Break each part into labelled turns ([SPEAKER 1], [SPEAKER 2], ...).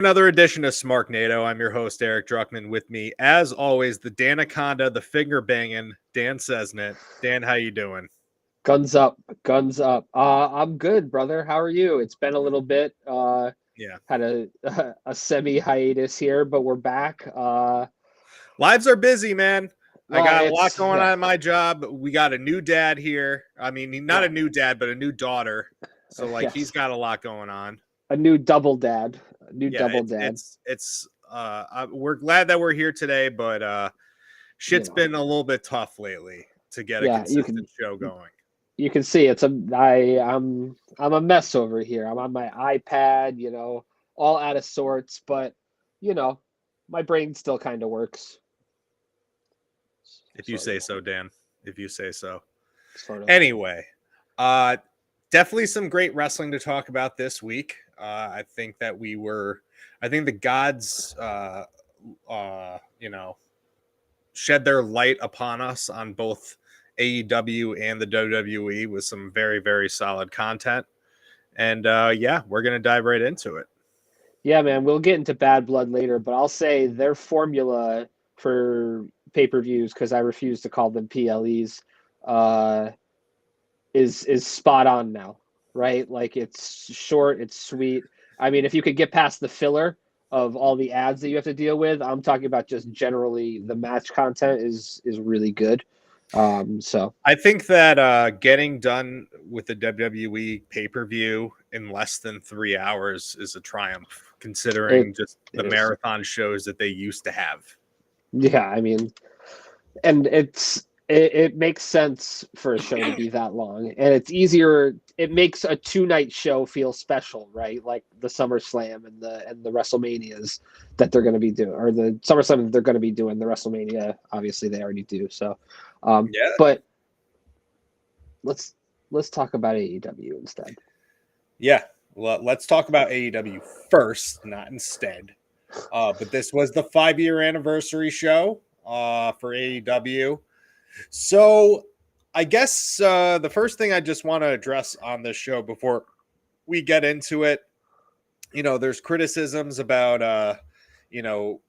[SPEAKER 1] Another edition of Smarknado. I'm your host, Eric Druckman. With me, as always, the Danaconda, the finger banging, Dan Sesnett. Dan, how you doing?
[SPEAKER 2] Guns up, guns up. I'm good, brother. How are you? It's been a little bit.
[SPEAKER 1] Yeah.
[SPEAKER 2] Had a semi hiatus here, but we're back.
[SPEAKER 1] Lives are busy, man. I
[SPEAKER 2] Well,
[SPEAKER 1] got a lot
[SPEAKER 2] it's
[SPEAKER 1] going on
[SPEAKER 2] yeah,
[SPEAKER 1] in my job. We got a new dad here. I mean, not a
[SPEAKER 2] yeah,
[SPEAKER 1] new dad, but a new daughter. So, he's
[SPEAKER 2] yes.
[SPEAKER 1] got a lot going on.
[SPEAKER 2] A new double dad. A new
[SPEAKER 1] Yeah,
[SPEAKER 2] double dad.
[SPEAKER 1] we're glad that we're here today, but
[SPEAKER 2] You
[SPEAKER 1] shit's
[SPEAKER 2] know,
[SPEAKER 1] been a little bit tough lately to get a
[SPEAKER 2] yeah.
[SPEAKER 1] consistent show going.
[SPEAKER 2] You can see I'm a mess over here. I'm on my iPad. All out of sorts, but you know, my brain still kind of works.
[SPEAKER 1] If you
[SPEAKER 2] Sort
[SPEAKER 1] say
[SPEAKER 2] of,
[SPEAKER 1] so, Dan. If you say so.
[SPEAKER 2] sort of.
[SPEAKER 1] Anyway, uh, definitely some great wrestling to talk about this week. I think the gods, shed their light upon us on both AEW and the WWE with some very, very solid content. And we're going to dive right into it.
[SPEAKER 2] Yeah, man, we'll get into Bad Blood later, but I'll say their formula for pay-per-views, because I refuse to call them PLEs, uh, is spot on now, right? Like it's short, it's sweet. I mean, if you could get past the filler of all the ads that you have to deal with, I'm talking about just generally the match content is really good. So
[SPEAKER 1] I think that getting done with the WWE pay per view in less than 3 hours is a triumph,
[SPEAKER 2] it
[SPEAKER 1] considering just the
[SPEAKER 2] is.
[SPEAKER 1] marathon shows that they used to have.
[SPEAKER 2] Yeah, I mean, and it makes sense for a show to be that long, and it's easier. It makes a two-night show feel special, right? Like the SummerSlam and the WrestleManias that they're going to be doing, or the SummerSlam that they're going to be doing. The WrestleMania, obviously, they already do. So,
[SPEAKER 1] Yeah.
[SPEAKER 2] but let's let's talk about AEW instead.
[SPEAKER 1] Yeah. Well, let's talk about AEW first, not instead. But this was the 5-year anniversary show for AEW. So I guess the first thing I just want to address on this show before we get into it, there's criticisms about, you know,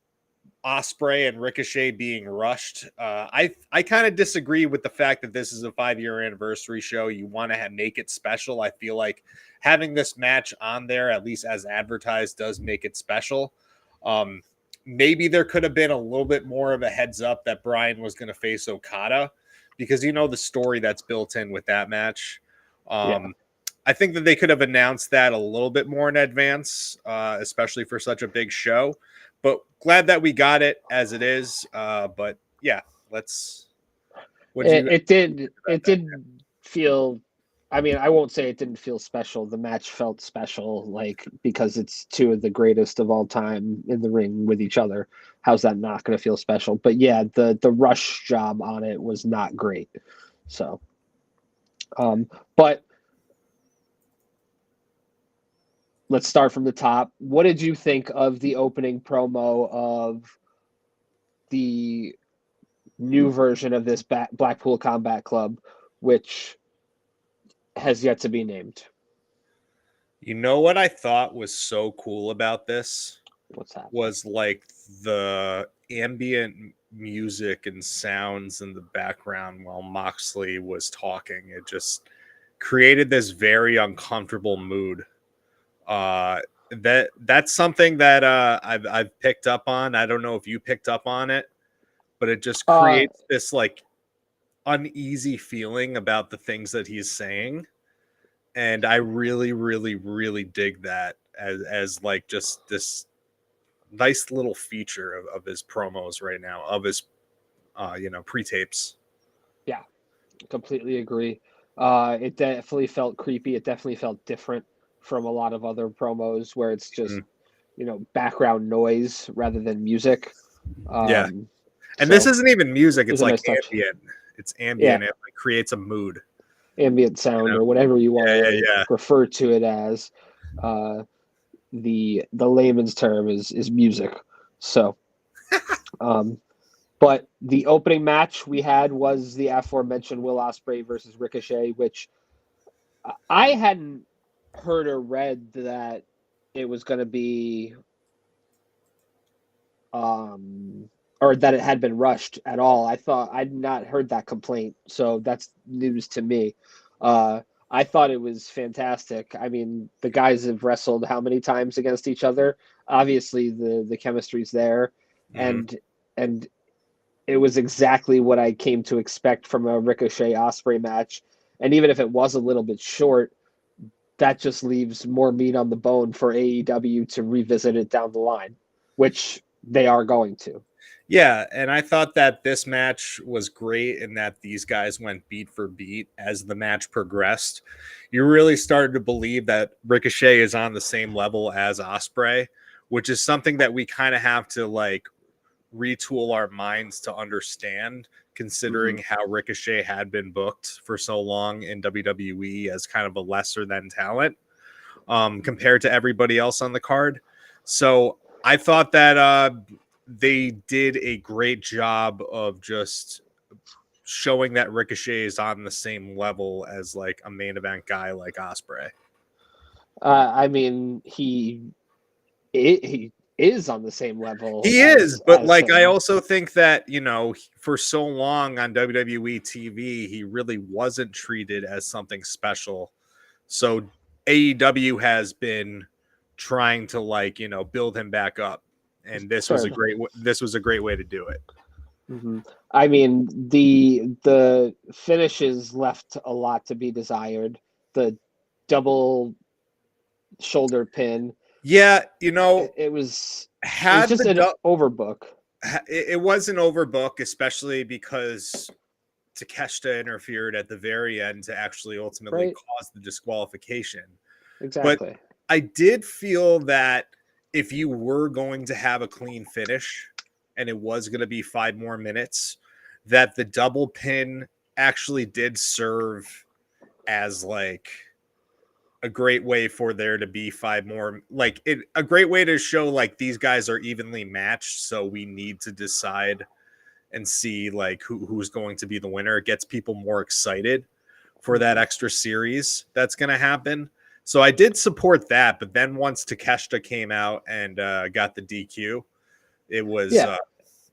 [SPEAKER 1] Osprey and Ricochet being rushed. I kind of disagree with the fact that this is a 5-year anniversary show. You want to make it special. I feel like having this match on there, at least as advertised, does make it special. Um, Maybe there could have been a little bit more of a heads up that Bryan was going to face Okada, because the story that's built in with that match.
[SPEAKER 2] Yeah,
[SPEAKER 1] I think that they could have announced that a little bit more in advance, especially for such a big show. But glad that we got it as it is. But yeah, let's. What do
[SPEAKER 2] it,
[SPEAKER 1] you
[SPEAKER 2] it did
[SPEAKER 1] about
[SPEAKER 2] it
[SPEAKER 1] that?
[SPEAKER 2] did feel. I mean, I won't say it didn't feel special. The match felt special, like because it's two of the greatest of all time in the ring with each other. How's that not going to feel special? But yeah, the rush job on it was not great. So, but let's start from the top. What did you think of the opening promo of the new version of this Blackpool Combat Club, which has yet to be named?
[SPEAKER 1] You know what I thought was so cool about this
[SPEAKER 2] What's happening?
[SPEAKER 1] was like the ambient music and sounds in the background while Moxley was talking. It just created this very uncomfortable mood. That's something that I've picked up on. I don't know if you picked up on it, but it just
[SPEAKER 2] Uh,
[SPEAKER 1] creates this like uneasy feeling about the things that he's saying, and I really, really, really dig that as like just this nice little feature of his promos right now, of his pre-tapes.
[SPEAKER 2] yeah, completely agree. It definitely felt creepy. It definitely felt different from a lot of other promos where it's just,
[SPEAKER 1] Mhm.
[SPEAKER 2] background noise rather than music.
[SPEAKER 1] Yeah,
[SPEAKER 2] Um,
[SPEAKER 1] and this
[SPEAKER 2] so
[SPEAKER 1] isn't even music;
[SPEAKER 2] it was
[SPEAKER 1] it's
[SPEAKER 2] a
[SPEAKER 1] like
[SPEAKER 2] nice touch.
[SPEAKER 1] ambient. It's
[SPEAKER 2] Yeah,
[SPEAKER 1] ambient. It like creates a mood.
[SPEAKER 2] ambient sound or whatever you want
[SPEAKER 1] Yeah,
[SPEAKER 2] to
[SPEAKER 1] yeah,
[SPEAKER 2] refer to it as. Uh, the layman's term is music. So, um, but the opening match we had was the aforementioned Will Ospreay versus Ricochet, which I hadn't heard or read that it was going to be or that it had been rushed at all. I'd not heard that complaint, so that's news to me. I thought it was fantastic. I mean, the guys have wrestled how many times against each other? Obviously, the chemistry's there,
[SPEAKER 1] Mhm.
[SPEAKER 2] and it was exactly what I came to expect from a Ricochet Osprey match. And even if it was a little bit short, that just leaves more meat on the bone for AEW to revisit it down the line, which they are going to.
[SPEAKER 1] Yeah, and I thought that this match was great in that these guys went beat for beat as the match progressed. You really started to believe that Ricochet is on the same level as Osprey, which is something that we kind of have to like retool our minds to understand, considering
[SPEAKER 2] Mm-hmm.
[SPEAKER 1] how Ricochet had been booked for so long in WWE as kind of a lesser than talent compared to everybody else on the card. So I thought that they did a great job of just showing that Ricochet is on the same level as like a main event guy like Osprey.
[SPEAKER 2] I mean, he is on the same level
[SPEAKER 1] He is, but
[SPEAKER 2] as
[SPEAKER 1] like I
[SPEAKER 2] him.
[SPEAKER 1] also think that, you know, for so long on WWE TV, he really wasn't treated as something special. So AEW has been trying to like, you know, build him back up. And
[SPEAKER 2] Sure.
[SPEAKER 1] this was a great way to do it.
[SPEAKER 2] Hmm. I mean, the finishes left a lot to be desired. The double shoulder pin.
[SPEAKER 1] Yeah, you know,
[SPEAKER 2] It was
[SPEAKER 1] had
[SPEAKER 2] just
[SPEAKER 1] the
[SPEAKER 2] an overbook.
[SPEAKER 1] it was an overbook, especially because Takeshita interfered at the very end to actually ultimately
[SPEAKER 2] Right?
[SPEAKER 1] cause the disqualification. But
[SPEAKER 2] Exactly.
[SPEAKER 1] I did feel that if you were going to have a clean finish and it was going to be 5 more minutes, that the double pin actually did serve as like a great way for there to be 5 more, like it a great way to show like these guys are evenly matched, so we need to decide and see like who's going to be the winner. It gets people more excited for that
[SPEAKER 2] Mhm.
[SPEAKER 1] extra series that's going to happen. So I did support that, but then once Takeshita came out and got the DQ, it was
[SPEAKER 2] Yeah,
[SPEAKER 1] uh,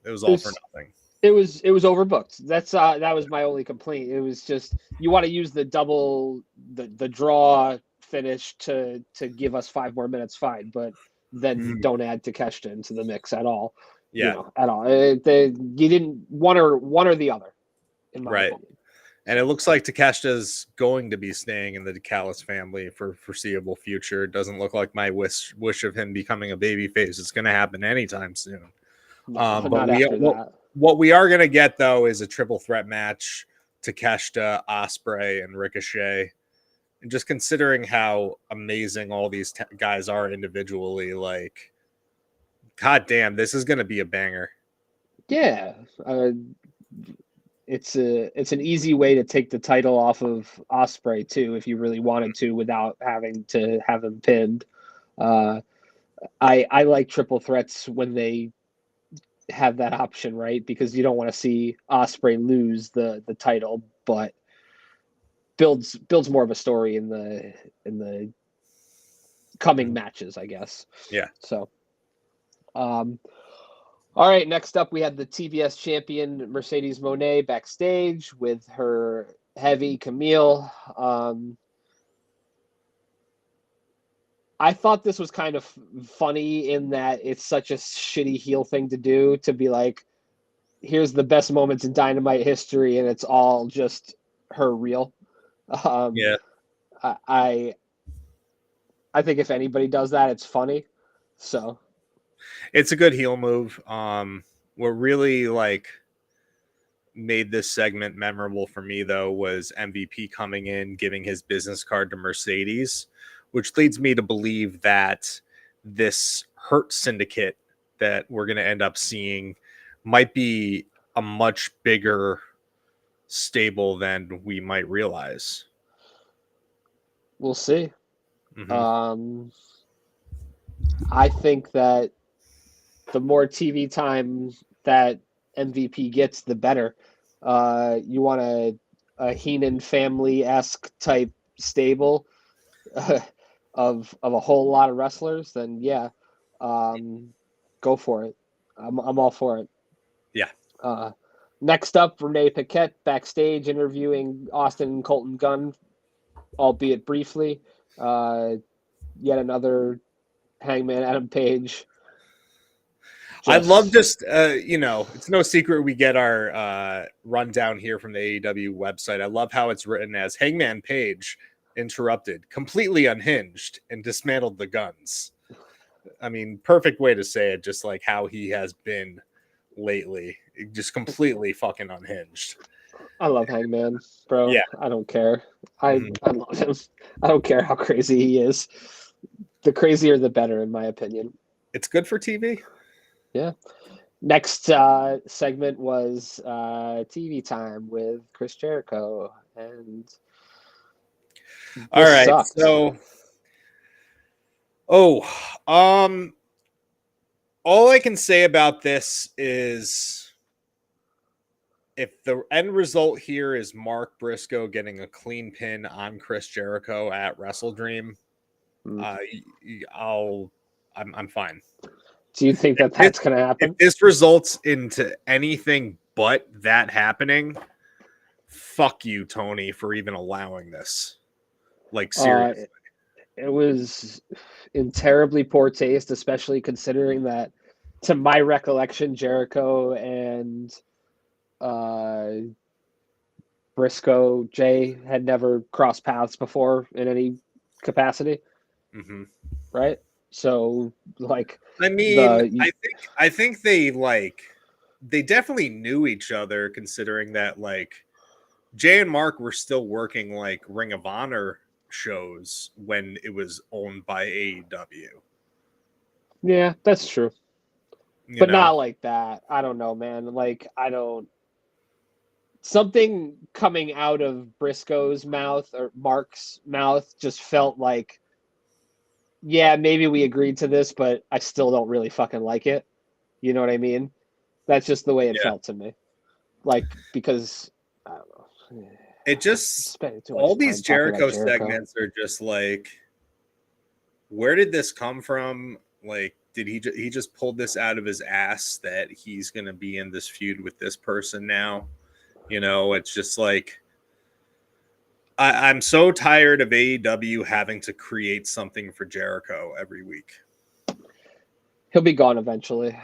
[SPEAKER 1] it was
[SPEAKER 2] it
[SPEAKER 1] all for
[SPEAKER 2] was
[SPEAKER 1] nothing.
[SPEAKER 2] it was overbooked. That was my only complaint. It was just you want to use the double the draw finish to give us 5 more minutes, fine, but then
[SPEAKER 1] Mhm.
[SPEAKER 2] don't add Takeshita into the mix at all.
[SPEAKER 1] Yeah,
[SPEAKER 2] At all. You didn't one or the other, in my
[SPEAKER 1] right.
[SPEAKER 2] opinion.
[SPEAKER 1] And it
[SPEAKER 2] So
[SPEAKER 1] looks like Takeshita's going to be staying in the DeCalis family for foreseeable future. It doesn't look like my wish of him becoming a babyface is going to happen anytime soon.
[SPEAKER 2] no,
[SPEAKER 1] But
[SPEAKER 2] not after that.
[SPEAKER 1] what we are going to get though is a triple threat match: Takeshita, Osprey, and Ricochet. And just considering how amazing all these guys are individually, like, god damn, this is going to be a banger.
[SPEAKER 2] Yeah, it's an easy way to take the title off of Osprey too, if you really wanted to, without having to have him pinned. Uh, I like triple threats when they have that option, right? Because you don't want to see Osprey lose the title, but builds more of a story in the coming matches, I guess.
[SPEAKER 1] Yeah.
[SPEAKER 2] So, um, all right. Next up, we had the TBS champion Mercedes Monet backstage with her heavy Camille. I thought this was kind of funny in that it's such a shitty heel thing to do, to be like, here's the best moments in Dynamite history, and it's all just her real. Um,
[SPEAKER 1] Yeah.
[SPEAKER 2] I I think if anybody does that, it's funny. So
[SPEAKER 1] It's a good heel move. What really like made this segment memorable for me though was MVP coming in, giving his business card to Mercedes, which leads me to believe that this Hurt Syndicate that we're going to end up seeing might be a much bigger stable than we might realize.
[SPEAKER 2] we'll see.
[SPEAKER 1] Mm-hmm.
[SPEAKER 2] Um, I think that the more TV time that MVP gets, the better. You want a Heenan family esque type stable of a whole lot of wrestlers, then yeah, um, go for it. I'm all for it.
[SPEAKER 1] Yeah.
[SPEAKER 2] Next up, Renee Paquette backstage interviewing Austin and Colton Gunn, albeit briefly. Yet another Hangman Adam Page.
[SPEAKER 1] I love just, it's no secret we get our rundown here from the AEW website. I love how it's written as Hangman Page interrupted, completely unhinged, and dismantled the guns. I mean, perfect way to say it, just like how he has been lately. Just completely fucking unhinged.
[SPEAKER 2] I love Hangman, bro.
[SPEAKER 1] Yeah.
[SPEAKER 2] I don't care. I love him. I don't care how crazy he is. The crazier, the better, in my opinion.
[SPEAKER 1] It's good for TV.
[SPEAKER 2] Yeah. Next segment was TV time with Chris Jericho, and
[SPEAKER 1] all right.
[SPEAKER 2] sucked.
[SPEAKER 1] So, all I can say about this is if the end result here is Mark Briscoe getting a clean pin on Chris Jericho at Wrestle Dream, I'm fine.
[SPEAKER 2] Do you think that that's going to happen?
[SPEAKER 1] If this results into anything but that happening, fuck you, Tony, for even allowing this. Like, seriously.
[SPEAKER 2] It was in terribly poor taste, especially considering that, to my recollection, Jericho and Briscoe Jay had never crossed paths before in any capacity.
[SPEAKER 1] Mm-hmm.
[SPEAKER 2] Right? So, like,
[SPEAKER 1] I mean, I think they definitely knew each other, considering that like Jay and Mark were still working like Ring of Honor shows when it was owned by AEW.
[SPEAKER 2] Yeah, that's true.
[SPEAKER 1] You
[SPEAKER 2] but
[SPEAKER 1] know?
[SPEAKER 2] Not like that. I don't know, man. Like, I don't. Something coming out of Briscoe's mouth or Mark's mouth just felt like, yeah, maybe we agreed to this, but I still don't really fucking like it. You know what I mean? That's just the way it felt to me. Like, because I don't know.
[SPEAKER 1] It just all these Jericho segments are just like, where did this come from? Like, did he just pulled this out of his ass that he's gonna be in this feud with this person now? You know, it's just like I'm so tired of AEW having to create something for Jericho every week.
[SPEAKER 2] He'll be gone eventually,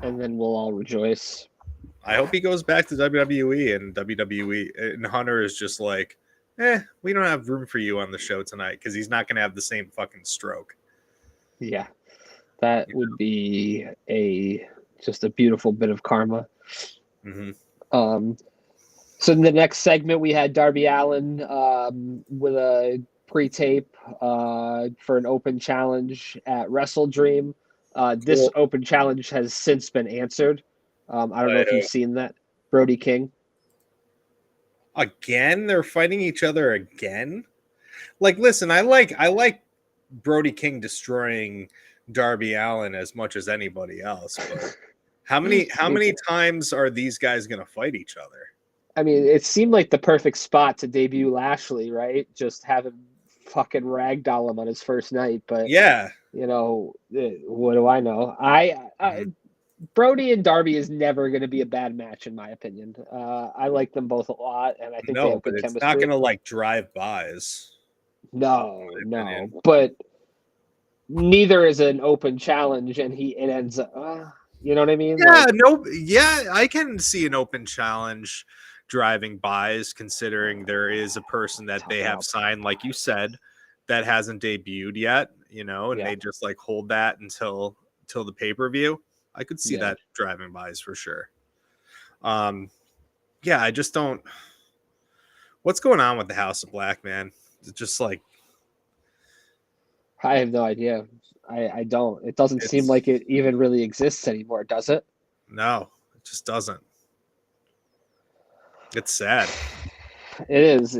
[SPEAKER 2] and then we'll all rejoice.
[SPEAKER 1] I hope he goes back to WWE, and WWE and Hunter is just like, we don't have room for you on the show tonight because he's not going to have the same fucking stroke.
[SPEAKER 2] Yeah, that would be just a beautiful bit of karma.
[SPEAKER 1] Mm-hmm.
[SPEAKER 2] So in the next segment, we had Darby Allin with a pre-tape for an open challenge at Wrestle Dream. This open challenge has since been answered. I don't know if you've seen that. Brody King.
[SPEAKER 1] Again? They're fighting each other again? Like, listen, I like Brody King destroying Darby Allin as much as anybody else, but how many times are these guys going to fight each other?
[SPEAKER 2] I mean, it seemed like the perfect spot to debut Lashley, right? Just have him fucking ragdoll him on his first night. But
[SPEAKER 1] yeah,
[SPEAKER 2] you know, what do I know? Brody and Darby is never going to be a bad match, in my opinion. I like them both a lot, and I think they have good chemistry.
[SPEAKER 1] It's not going to like drive-bys.
[SPEAKER 2] No, but neither is an open challenge, and it ends up. You know what I mean?
[SPEAKER 1] Yeah, I can see an open challenge driving bys, considering there is a person that they have signed, like you said, that hasn't debuted yet. You know, and they just like hold that until the pay-per-view. I could see that driving bys for sure. Yeah, I just don't. What's going on with the House of Black, man? It's just like,
[SPEAKER 2] I have no idea. I don't. It doesn't seem like it even really exists anymore, does it?
[SPEAKER 1] No, it just doesn't. It's sad.
[SPEAKER 2] It is.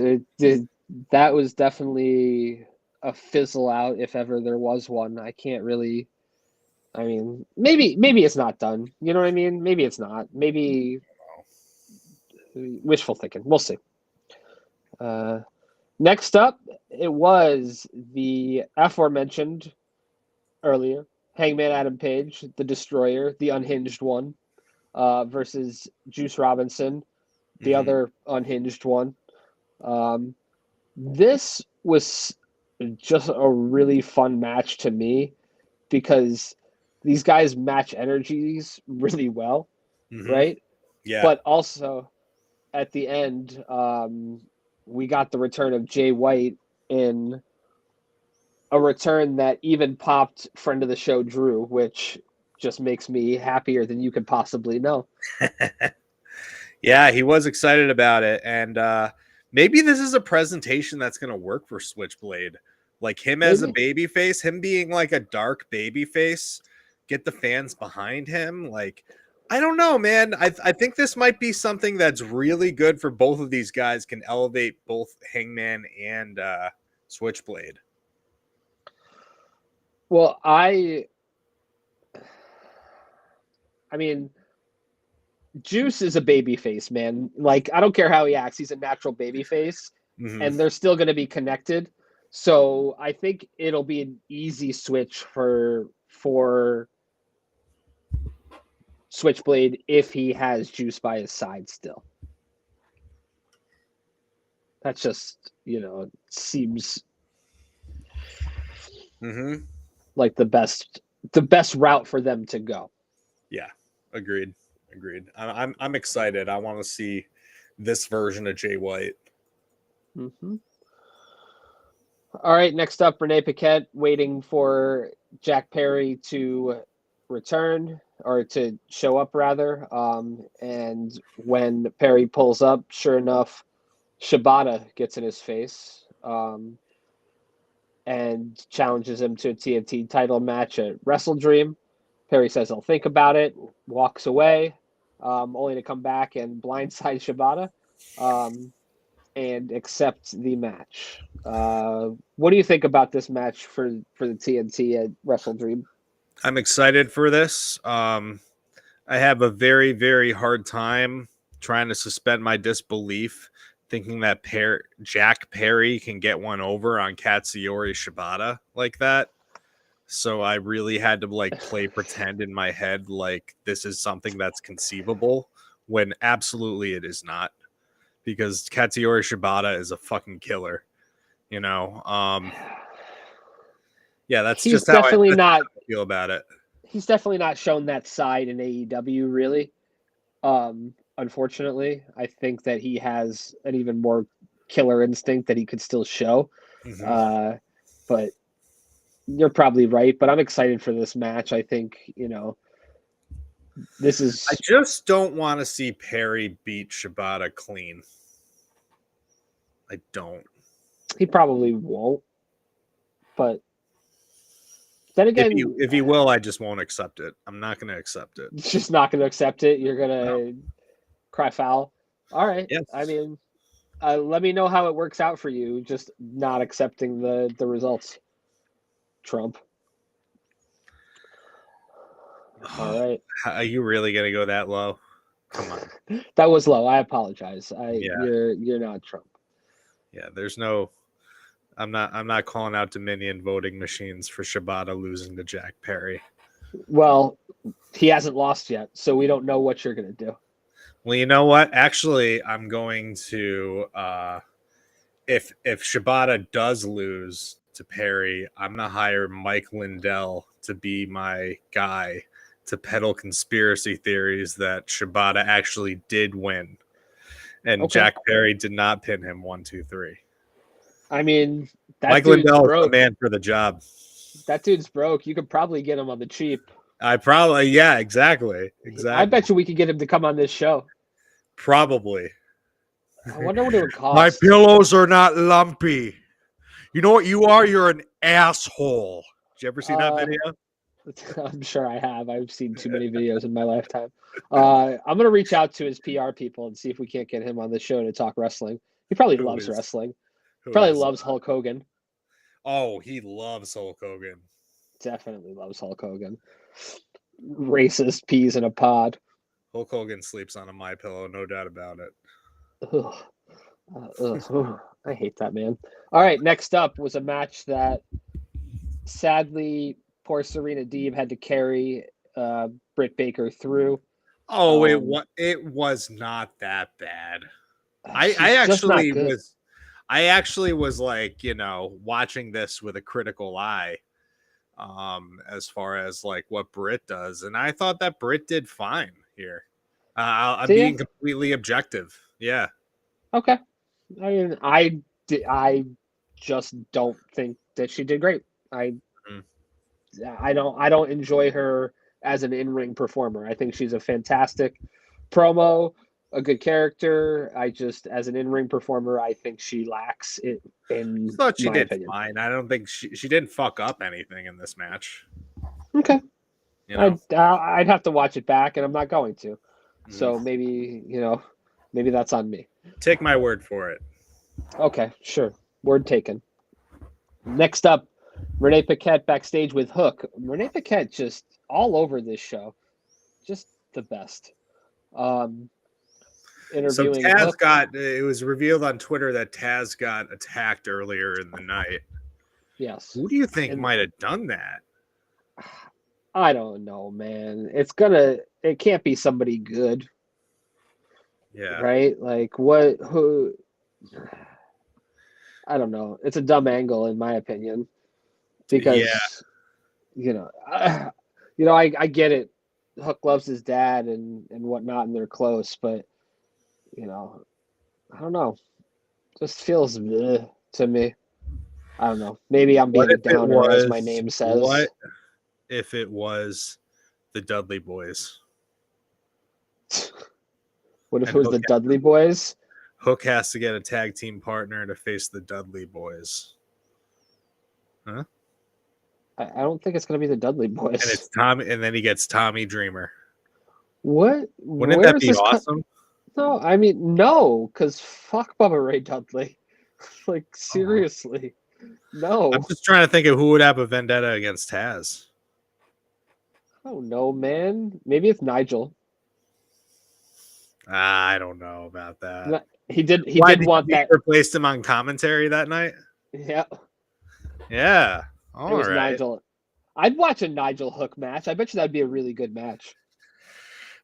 [SPEAKER 2] That was definitely a fizzle out, if ever there was one. I can't really. I mean, maybe it's not done. You know what I mean? Maybe it's not. Maybe wishful thinking. We'll see. Next up, it was the aforementioned earlier Hangman Adam Page, the Destroyer, the unhinged one, versus Juice Robinson, the other unhinged one. This was just a really fun match to me because these guys match energies really well, right?
[SPEAKER 1] Yeah.
[SPEAKER 2] But also at the end, we got the return of Jay White in a return that even popped friend of the show Drew, which just makes me happier than you could possibly know.
[SPEAKER 1] Yeah, he was excited about it, and maybe this is a presentation that's going to work for Switchblade. Like him as a baby face, him being like a dark baby face, get the fans behind him. Like, I don't know, man. I think this might be something that's really good for both of these guys. Can elevate both Hangman and Switchblade.
[SPEAKER 2] Well, I mean, Juice is a baby face, man. Like, I don't care how he acts; he's a natural baby face, and they're still going to be connected. So I think it'll be an easy switch for Switchblade if he has Juice by his side still. That's just, seems like the best route for them to go.
[SPEAKER 1] Yeah, agreed. I'm excited. I want to see this version of Jay White.
[SPEAKER 2] All right, next up, Renee Paquette waiting for Jack Perry to return or to show up rather. And when Perry pulls up, sure enough, Shibata gets in his face and challenges him to a TNT title match at Wrestle Dream. Perry says he'll think about it, walks away, only to come back and blindside Shibata and accept the match. What do you think about this match for the TNT at Wrestle Dream?
[SPEAKER 1] I'm excited for this. I have a very, very hard time trying to suspend my disbelief, thinking that Jack Perry can get one over on Katsuyori Shibata like that. So I really had to play pretend in my head like this is something that's conceivable when absolutely it is not, because Katsuyori Shibata is a fucking killer. Yeah, that's
[SPEAKER 2] He's
[SPEAKER 1] just how I feel about it.
[SPEAKER 2] He's definitely not shown that side in AEW, really. Unfortunately, I think that he has an even more killer instinct that he could still show. But you're probably right. But I'm excited for this match. I think, this is.
[SPEAKER 1] I just don't want to see Perry beat Shibata clean. I don't.
[SPEAKER 2] He probably won't. But then again,
[SPEAKER 1] if he will, I just won't accept it. I'm not going to accept it.
[SPEAKER 2] Just not going to accept it. You're going to cry foul. All right.
[SPEAKER 1] Yes.
[SPEAKER 2] I mean, let me know how it works out for you. Just not accepting the results. Trump. All right.
[SPEAKER 1] Are you really going to go that low? Come on.
[SPEAKER 2] That was low. I apologize. You're not Trump.
[SPEAKER 1] Yeah, there's no. I'm not calling out Dominion voting machines for Shibata losing to Jack Perry.
[SPEAKER 2] Well, he hasn't lost yet, so we don't know what you're going to do.
[SPEAKER 1] Well, you know what? Actually, I'm going to if Shibata does lose to Perry, I'm going to hire Mike Lindell to be my guy to peddle conspiracy theories that Shibata actually did win. And Jack Perry did not pin him 1, 2, 3.
[SPEAKER 2] I mean,
[SPEAKER 1] Mike Lindell is the man for the job.
[SPEAKER 2] That dude's broke. You could probably get him on the cheap.
[SPEAKER 1] Exactly.
[SPEAKER 2] I bet you we could get him to come on this show.
[SPEAKER 1] Probably.
[SPEAKER 2] I wonder what it would cost.
[SPEAKER 1] My pillows are not lumpy. You know what you are? You're an asshole. Did you ever see that video?
[SPEAKER 2] I'm sure I have. I've seen too many videos in my lifetime. I'm going to reach out to his PR people and see if we can't get him on the show to talk wrestling. He probably loves wrestling. Probably loves Hulk Hogan.
[SPEAKER 1] Oh, he loves Hulk Hogan.
[SPEAKER 2] Definitely loves Hulk Hogan. Racist peas in a pod.
[SPEAKER 1] Hulk Hogan sleeps on a MyPillow, no doubt about it.
[SPEAKER 2] I hate that, man. All right, next up was a match that sadly poor Serena Deeb had to carry Britt Baker through.
[SPEAKER 1] Oh, it was not that bad.
[SPEAKER 2] She's just not good.
[SPEAKER 1] I actually was like, watching this with a critical eye, as far as like what Britt does, and I thought that Britt did fine here. I'm being completely objective. Yeah.
[SPEAKER 2] Okay. I mean, I just don't think that she did great. I don't enjoy her as an in-ring performer. I think she's a fantastic promo, a good character. I just, as an in-ring performer, I think she lacks it. In
[SPEAKER 1] I thought she
[SPEAKER 2] my
[SPEAKER 1] did
[SPEAKER 2] opinion.
[SPEAKER 1] fine. I don't think she didn't fuck up anything in this match.
[SPEAKER 2] Okay. I'd have to watch it back, and I'm not going to. So maybe that's on me.
[SPEAKER 1] Take my word for it.
[SPEAKER 2] Okay, sure. Word taken. Next up, Renee Paquette backstage with Hook. Renee Paquette just all over this show. Just the best. Interviewing
[SPEAKER 1] so Taz
[SPEAKER 2] Hook.
[SPEAKER 1] it was revealed on Twitter that Taz got attacked earlier in the night.
[SPEAKER 2] Yes.
[SPEAKER 1] Who do you think might have done that?
[SPEAKER 2] I don't know, man. It can't be somebody good.
[SPEAKER 1] Yeah.
[SPEAKER 2] Right? Like who I don't know. It's a dumb angle in my opinion. Because I get it. Hook loves his dad and whatnot, and they're close, but I don't know. Just feels to me. I don't know. Maybe I'm being a downer, as my name says.
[SPEAKER 1] What if it was the Dudley Boys?
[SPEAKER 2] What if it was the Dudley Boys?
[SPEAKER 1] Hook has to get a tag team partner to face the Dudley Boys. Huh?
[SPEAKER 2] I don't think it's going to be the Dudley Boys.
[SPEAKER 1] And it's Tommy, and then he gets Tommy Dreamer.
[SPEAKER 2] What?
[SPEAKER 1] Wouldn't that be awesome?
[SPEAKER 2] No, I mean, no, because fuck Bubba Ray Dudley. Like, seriously. No.
[SPEAKER 1] I'm just trying to think of who would have a vendetta against Taz.
[SPEAKER 2] I don't know, man. Maybe it's Nigel.
[SPEAKER 1] I don't know about that.
[SPEAKER 2] He did want that.
[SPEAKER 1] Replaced him on commentary that night?
[SPEAKER 2] Yeah.
[SPEAKER 1] Yeah.
[SPEAKER 2] It was Nigel. I'd watch a Nigel Hook match. I bet you that'd be a really good match.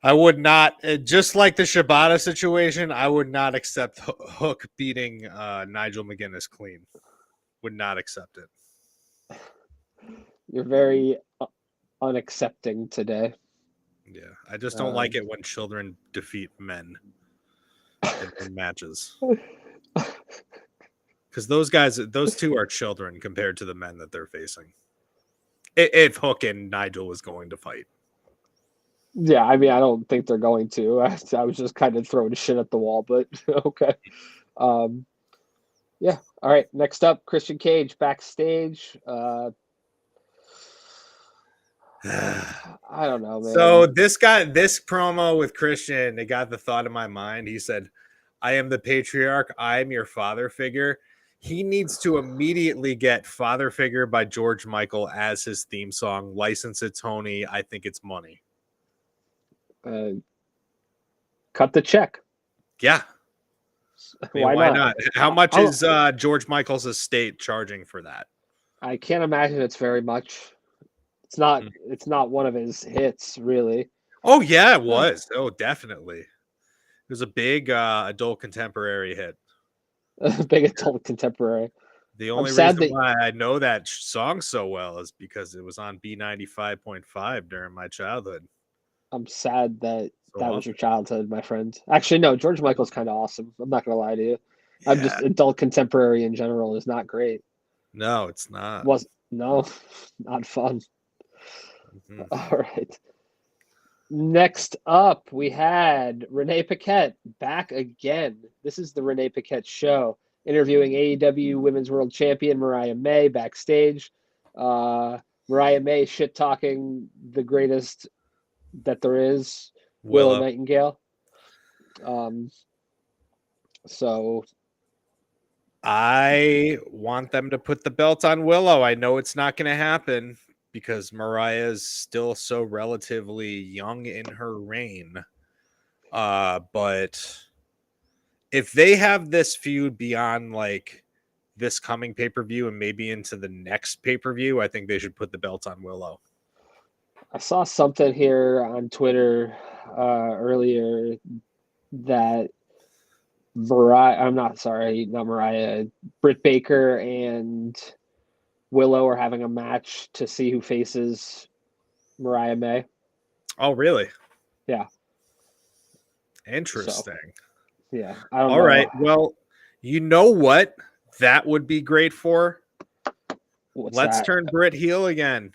[SPEAKER 1] I would not, just like the Shibata situation, I would not accept Hook beating Nigel McGuinness clean. Would not accept it.
[SPEAKER 2] You're very unaccepting today.
[SPEAKER 1] Yeah, I just don't like it when children defeat men in matches. Because those two are children compared to the men that they're facing. If Hook and Nigel was going to fight.
[SPEAKER 2] Yeah, I mean, I don't think they're going to. I was just kind of throwing shit at the wall, but okay. Yeah. All right. Next up, Christian Cage backstage. I don't know, man.
[SPEAKER 1] So this promo with Christian, it got the thought in my mind. He said, "I am the patriarch. I am your father figure." He needs to immediately get "Father Figure" by George Michael as his theme song. License it, Tony. I think it's money.
[SPEAKER 2] Cut the check.
[SPEAKER 1] Yeah. Why not? How much is George Michael's estate charging for that?
[SPEAKER 2] I can't imagine it's very much. It's not. It's not one of his hits, really.
[SPEAKER 1] Oh yeah, it was. Oh, definitely. It was a big adult contemporary hit.
[SPEAKER 2] A big adult contemporary.
[SPEAKER 1] The only reason why I know that song so well is because it was on B95.5 during my childhood.
[SPEAKER 2] I'm sad that was your childhood, my friend. Actually, no, George Michael's kind of awesome. I'm not going to lie to you. Yeah. I'm just adult contemporary in general is not great.
[SPEAKER 1] No, it's not.
[SPEAKER 2] Not fun. Mm-hmm. All right. Next up, we had Renee Paquette back again. This is the Renee Paquette show, interviewing AEW Women's World Champion Mariah May backstage. Mariah May shit-talking the greatest that there is, Willow Nightingale. So
[SPEAKER 1] I want them to put the belt on Willow. I know it's not going to happen because Mariah is still so relatively young in her reign. But if they have this feud beyond like this coming pay-per-view and maybe into the next pay-per-view, I think they should put the belt on Willow.
[SPEAKER 2] I saw something here on Twitter earlier that not Mariah, Britt Baker and Willow are having a match to see who faces Mariah May.
[SPEAKER 1] Oh, really?
[SPEAKER 2] Yeah.
[SPEAKER 1] Interesting.
[SPEAKER 2] So, yeah. I don't
[SPEAKER 1] know.
[SPEAKER 2] All
[SPEAKER 1] right. Well, you know what that would be great for? Let's turn Britt heel again.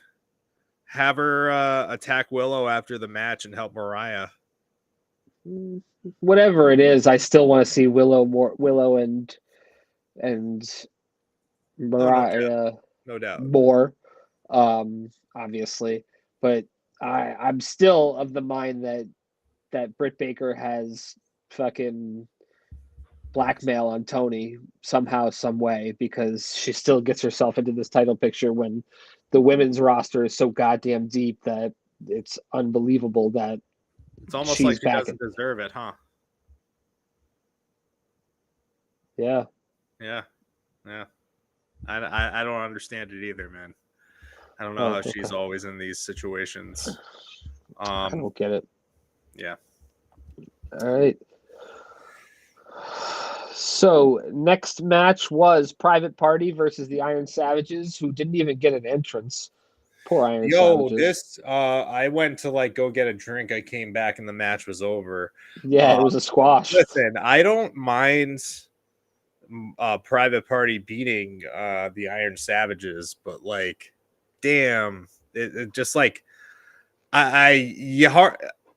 [SPEAKER 1] Have her attack Willow after the match and help Mariah.
[SPEAKER 2] Whatever it is, I still want to see Willow and Mariah
[SPEAKER 1] no doubt.
[SPEAKER 2] more, obviously. But I'm still of the mind that Britt Baker has fucking blackmail on Tony somehow, some way, because she still gets herself into this title picture when the women's roster is so goddamn deep that it's unbelievable that
[SPEAKER 1] it's almost like she doesn't deserve it, huh?
[SPEAKER 2] Yeah.
[SPEAKER 1] I don't understand it either, man. I don't know how she's always in these situations.
[SPEAKER 2] I don't get it.
[SPEAKER 1] Yeah.
[SPEAKER 2] All right. So next match was Private Party versus the Iron Savages, who didn't even get an entrance. Poor Iron Savages.
[SPEAKER 1] I went to go get a drink. I came back and the match was over.
[SPEAKER 2] Yeah, it was a squash.
[SPEAKER 1] Listen, I don't mind Private Party beating the Iron Savages, but damn, it just I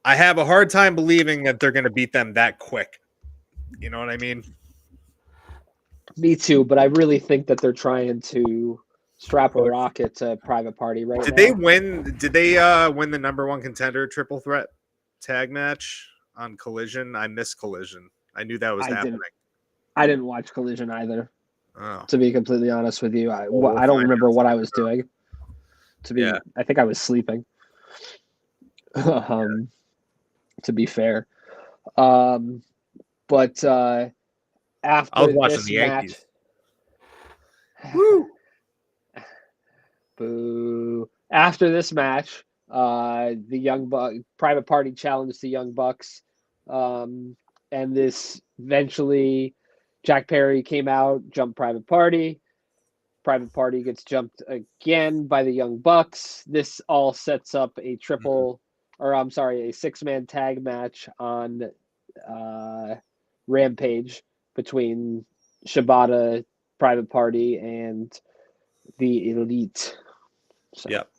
[SPEAKER 1] have a hard time believing that they're going to beat them that quick. You know what I mean?
[SPEAKER 2] Me too, but I really think that they're trying to strap a rocket to Private Party right now.
[SPEAKER 1] Did they win the number one contender triple threat tag match on Collision? I missed Collision. I knew that was happening.
[SPEAKER 2] I didn't watch Collision either.
[SPEAKER 1] Oh.
[SPEAKER 2] To be completely honest with you, I don't remember what I was doing. I think I was sleeping. To be fair, but after
[SPEAKER 1] I was watching
[SPEAKER 2] this
[SPEAKER 1] the
[SPEAKER 2] match,
[SPEAKER 1] Yankees. Woo!
[SPEAKER 2] Boo! After this match, the Private Party challenged the Young Bucks, and this eventually Jack Perry came out, jumped Private Party. Private Party gets jumped again by the Young Bucks. This all sets up a a six-man tag match on Rampage between Shibata, Private Party, and the Elite. So,
[SPEAKER 1] yep.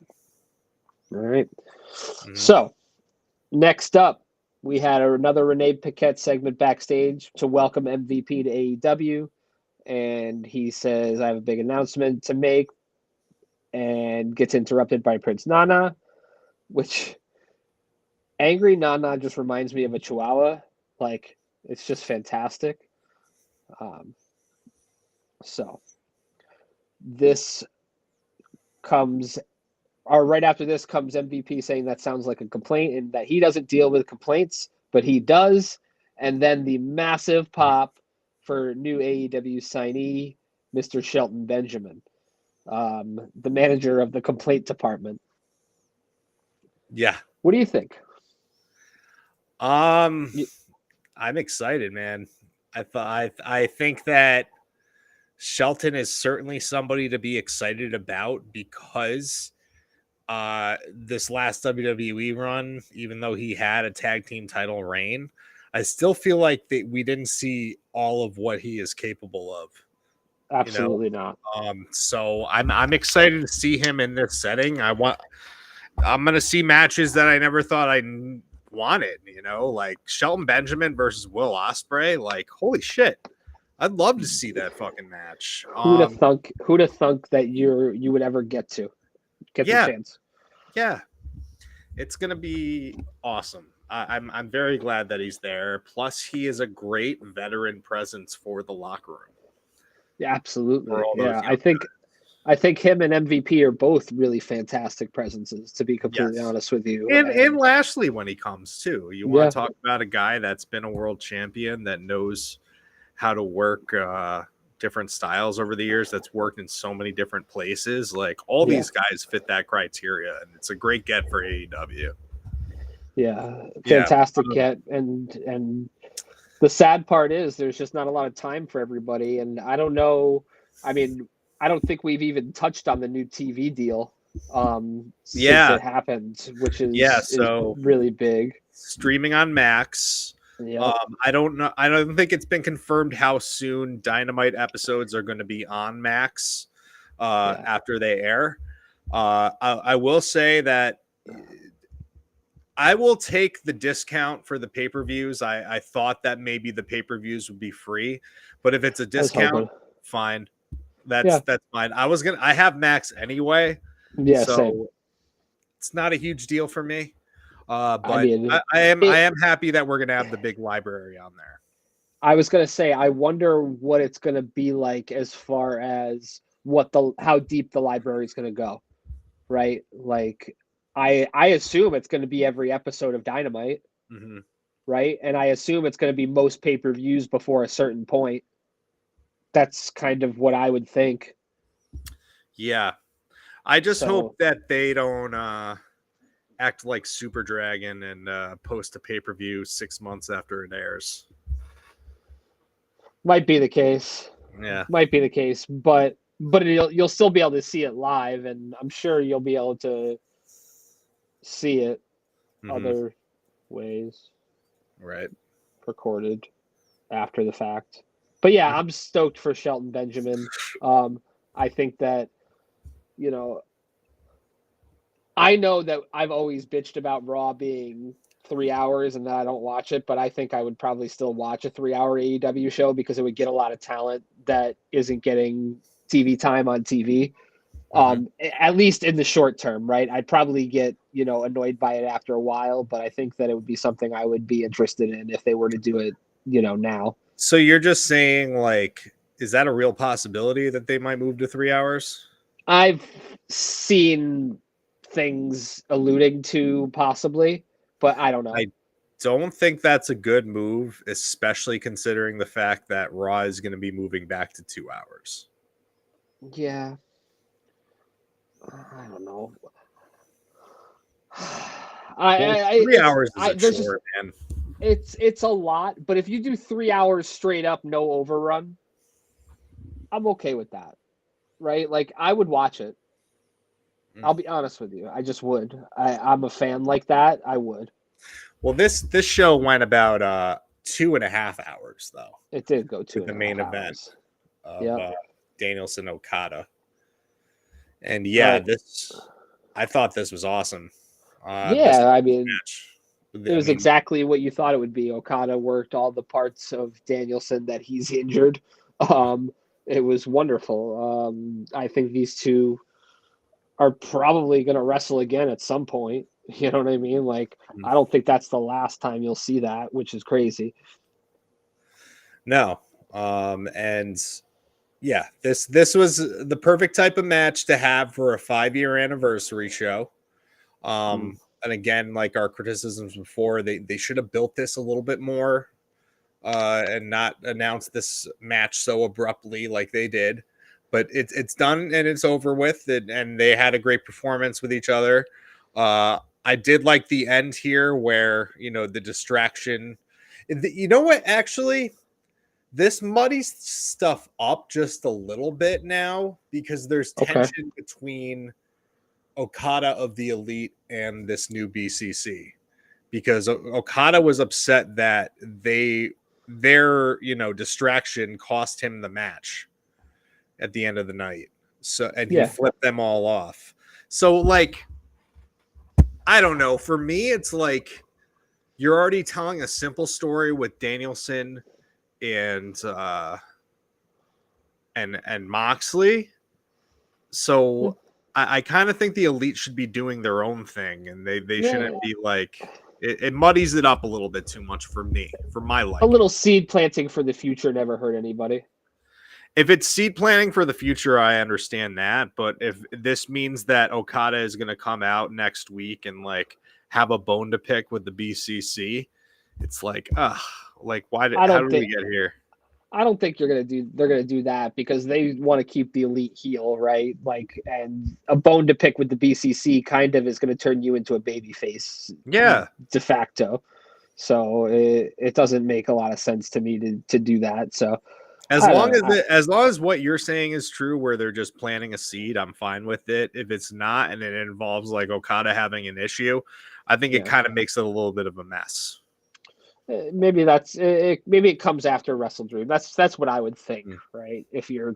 [SPEAKER 2] All right. Mm-hmm. So, next up, we had another Renee Paquette segment backstage to welcome MVP to AEW. And he says, I have a big announcement to make, and gets interrupted by Prince Nana, which Angry Nana just reminds me of a Chihuahua. It's just fantastic. So this comes, or right after this comes MVP saying that sounds like a complaint and that he doesn't deal with complaints, but he does. And then the massive pop for new AEW signee, Mr. Shelton Benjamin, the manager of the complaint department.
[SPEAKER 1] Yeah.
[SPEAKER 2] What do you think?
[SPEAKER 1] I'm excited, man. I think that Shelton is certainly somebody to be excited about because this last WWE run, even though he had a tag team title reign, I still feel like we didn't see all of what he is capable of.
[SPEAKER 2] Absolutely not.
[SPEAKER 1] So I'm excited to see him in this setting. I'm gonna see matches that I never thought I wanted. Like Shelton Benjamin versus Will Ospreay. Like, holy shit! I'd love to see that fucking match.
[SPEAKER 2] Who'd have thunk that you would ever get the chance?
[SPEAKER 1] Yeah, it's gonna be awesome. I'm very glad that he's there. Plus, he is a great veteran presence for the locker room.
[SPEAKER 2] Yeah, absolutely. Yeah, I think him and MVP are both really fantastic presences, to be completely honest with you.
[SPEAKER 1] And Lashley when he comes too. You want to talk about a guy that's been a world champion that knows how to work different styles over the years that's worked in so many different places. Like all these guys fit that criteria, and it's a great get for AEW.
[SPEAKER 2] Yeah, fantastic get, and the sad part is there's just not a lot of time for everybody, and I don't know. I mean, I don't think we've even touched on the new TV deal since it happened, which is really big.
[SPEAKER 1] Streaming on Max.
[SPEAKER 2] Yep.
[SPEAKER 1] I don't know. I don't think it's been confirmed how soon Dynamite episodes are going to be on Max after they air. I will say that I will take the discount for the pay-per-views. I thought that maybe the pay-per-views would be free, but if it's a discount, fine. That's fine. I have Max anyway.
[SPEAKER 2] Yeah,
[SPEAKER 1] so
[SPEAKER 2] same.
[SPEAKER 1] It's not a huge deal for me. But I am happy that we're gonna have the big library on there.
[SPEAKER 2] I was gonna say, I wonder what it's gonna be like as far as how deep the library is gonna go, right? Like, I assume it's gonna be every episode of Dynamite, right? And I assume it's gonna be most pay-per-views before a certain point. That's kind of what I would think.
[SPEAKER 1] Yeah, I just hope that they don't act like Super Dragon and post a pay-per-view 6 months after it airs.
[SPEAKER 2] Might be the case.
[SPEAKER 1] Yeah,
[SPEAKER 2] might be the case, but you'll still be able to see it live, and I'm sure you'll be able to see it other ways,
[SPEAKER 1] right?
[SPEAKER 2] Recorded after the fact. But yeah, I'm stoked for Shelton Benjamin. I think that, I know that I've always bitched about Raw being 3 hours and that I don't watch it, but I think I would probably still watch a 3-hour AEW show because it would get a lot of talent that isn't getting TV time on TV. At least in the short term, right? I'd probably get, annoyed by it after a while, but I think that it would be something I would be interested in if they were to do it, now.
[SPEAKER 1] So you're just saying, like, is that a real possibility that they might move to 3 hours?
[SPEAKER 2] I've seen things alluding to possibly, but I don't know.
[SPEAKER 1] I don't think that's a good move, especially considering the fact that Raw is going to be moving back to 2 hours.
[SPEAKER 2] Yeah. I don't know.
[SPEAKER 1] 3 hours is short, man.
[SPEAKER 2] It's a lot, but if you do 3 hours straight up, no overrun, I'm okay with that, right? Like, I would watch it. I'll be honest with you. I just would. I'm a fan like that. I would.
[SPEAKER 1] Well, this show went about 2.5 hours, though.
[SPEAKER 2] It did go 2.5
[SPEAKER 1] the main
[SPEAKER 2] hours.
[SPEAKER 1] Event of Danielson Okada. And yeah, I thought this was awesome.
[SPEAKER 2] I mean, it was exactly what you thought it would be. Okada worked all the parts of Danielson that he's injured. It was wonderful. I think these two are probably going to wrestle again at some point. You know what I mean? Like, I don't think that's the last time you'll see that, which is crazy.
[SPEAKER 1] No. And yeah, this was the perfect type of match to have for a 5-year anniversary show. And again, like our criticisms before, they should have built this a little bit more and not announced this match so abruptly like they did. But it's done and it's over with, and they had a great performance with each other. I did like the end here where, the distraction. You know what? Actually, this muddies stuff up just a little bit now because there's tension between Okada of the Elite and this new BCC, because Okada was upset that their distraction cost him the match at the end of the night. So, and he flipped them all off. So, like, I don't know. For me, it's like you're already telling a simple story with Danielson and Moxley. So I kind of think the Elite should be doing their own thing, and they shouldn't be like it muddies it up a little bit too much for me, for my life.
[SPEAKER 2] A little seed planting for the future never hurt anybody.
[SPEAKER 1] If it's seed planting for the future, I understand that. But if this means that Okada is going to come out next week and like have a bone to pick with the BCC, it's like, why? How did we get here?
[SPEAKER 2] I don't think they're gonna do that because they want to keep the elite heel, right? Like, and a bone to pick with the BCC kind of is going to turn you into a baby face,
[SPEAKER 1] Yeah.
[SPEAKER 2] de facto. So it doesn't make a lot of sense to me to do that. So
[SPEAKER 1] As long as what you're saying is true, where they're just planting a seed, I'm fine with it. If it's not, and it involves like Okada having an issue, I think it kind of makes it a little bit of a mess.
[SPEAKER 2] Maybe that's it, maybe it comes after Wrestle Dream. That's what I would think, right? If you're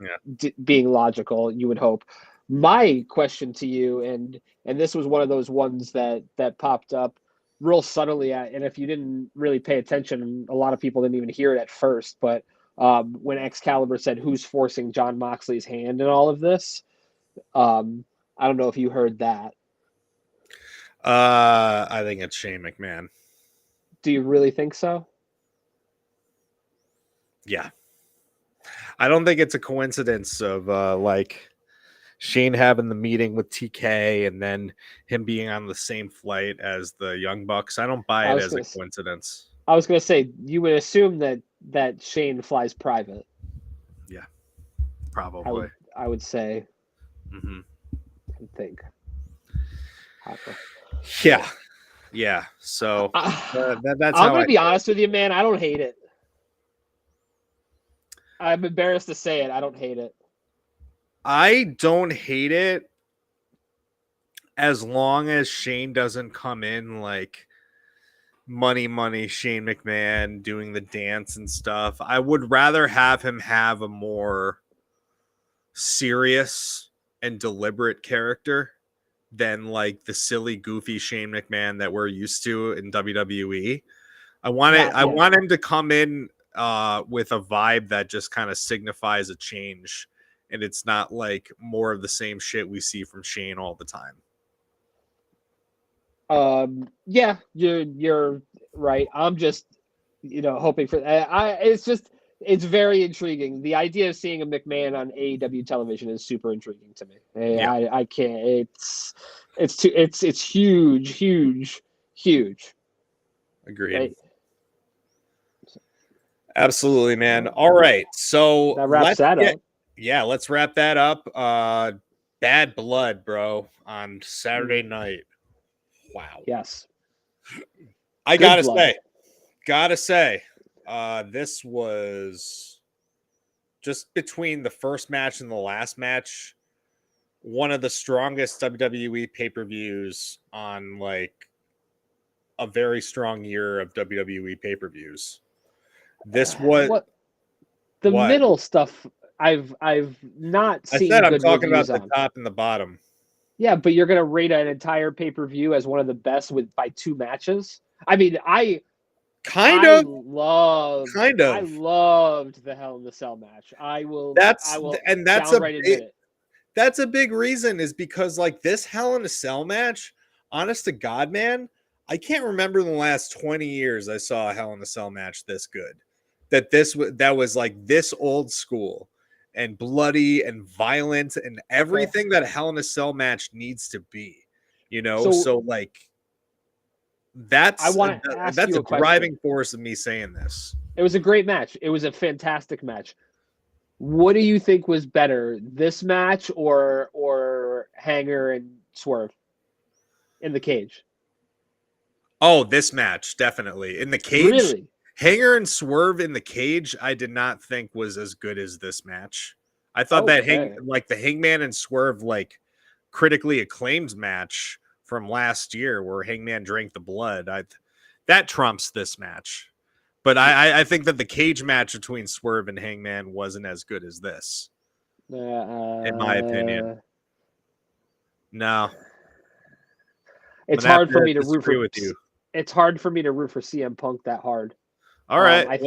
[SPEAKER 2] being logical, you would hope. My question to you, and this was one of those ones that popped up real subtly, and if you didn't really pay attention, a lot of people didn't even hear it at first, but when Excalibur said who's forcing John Moxley's hand in all of this, I don't know if you heard that.
[SPEAKER 1] I think it's Shane McMahon.
[SPEAKER 2] Do you really think so?
[SPEAKER 1] Yeah. I don't think it's a coincidence of like Shane having the meeting with TK and then him being on the same flight as the Young Bucks. I don't buy it as a coincidence.
[SPEAKER 2] I was going to say, you would assume that Shane flies private.
[SPEAKER 1] Yeah, probably.
[SPEAKER 2] I would say.
[SPEAKER 1] Mm-hmm.
[SPEAKER 2] I think.
[SPEAKER 1] Yeah. Yeah. So that's
[SPEAKER 2] I'm going to be honest with you, man. I don't hate it. I'm embarrassed to say it. I don't hate it.
[SPEAKER 1] I don't hate it as long as Shane doesn't come in like money Shane McMahon doing the dance and stuff. I would rather have him have a more serious and deliberate character than like the silly goofy Shane McMahon that we're used to in WWE. I want him to come in with a vibe that just kind of signifies a change, and it's not like more of the same shit we see from Shane all the time.
[SPEAKER 2] Yeah, you're right. I'm just, hoping for that. It's very intriguing. The idea of seeing a McMahon on AEW television is super intriguing to me. I can't. It's huge.
[SPEAKER 1] Agreed.
[SPEAKER 2] Right?
[SPEAKER 1] Absolutely, man. All right, so
[SPEAKER 2] that wraps that up.
[SPEAKER 1] Yeah, let's wrap that up. Bad Blood, bro, on Saturday night. Wow.
[SPEAKER 2] Yes.
[SPEAKER 1] I gotta say, this was just between the first match and the last match, one of the strongest WWE pay-per-views on like a very strong year of WWE pay-per-views. This was
[SPEAKER 2] middle stuff. I've not seen.
[SPEAKER 1] I'm talking about the top and the bottom.
[SPEAKER 2] Yeah, but you're gonna rate an entire pay-per-view as one of the best by 2 matches. I mean, I loved the Hell in the Cell match.
[SPEAKER 1] That's a big reason, is because like this Hell in a Cell match, honest to God, man, I can't remember in the last 20 years I saw a Hell in a Cell match this good. That was like this old school and bloody and violent and everything that a Hell in a Cell match needs to be, so like that's a driving force of me saying this.
[SPEAKER 2] It was a great match. It was a fantastic match. What do you think was better, this match or Hanger and Swerve in the cage?
[SPEAKER 1] Oh, this match, definitely. In the cage?
[SPEAKER 2] Really?
[SPEAKER 1] Hanger and Swerve in the cage, I did not think was as good as this match. I thought that the Hangman and Swerve like critically acclaimed match from last year where Hangman drank the blood, that trumps this match. But I think that the cage match between Swerve and Hangman wasn't as good as this, in my opinion. No.
[SPEAKER 2] It's hard for me to root for you. It's hard for me to root for CM Punk that hard.
[SPEAKER 1] All right.
[SPEAKER 2] I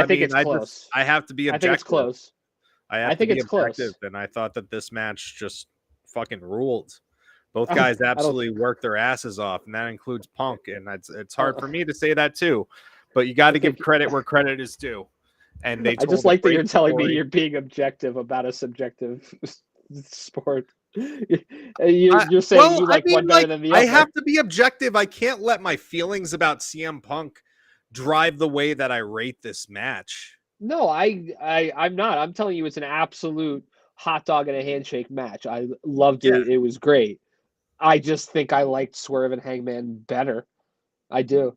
[SPEAKER 2] think it's close.
[SPEAKER 1] I have to be objective.
[SPEAKER 2] I think it's close.
[SPEAKER 1] I think it's close. And I thought that this match just fucking ruled. Both guys absolutely worked their asses off, and that includes Punk. And it's hard for me to say that too, but you got to give credit where credit is due. And I
[SPEAKER 2] just like that you're telling me you're being objective about a subjective sport. You're saying one better than the other.
[SPEAKER 1] I have to be objective. I can't let my feelings about CM Punk drive the way that I rate this match.
[SPEAKER 2] No, I'm not. I'm telling you, it's an absolute hot dog and a handshake match. I loved
[SPEAKER 1] Yeah,
[SPEAKER 2] it. It was great. I just think I liked Swerve and Hangman better. I do.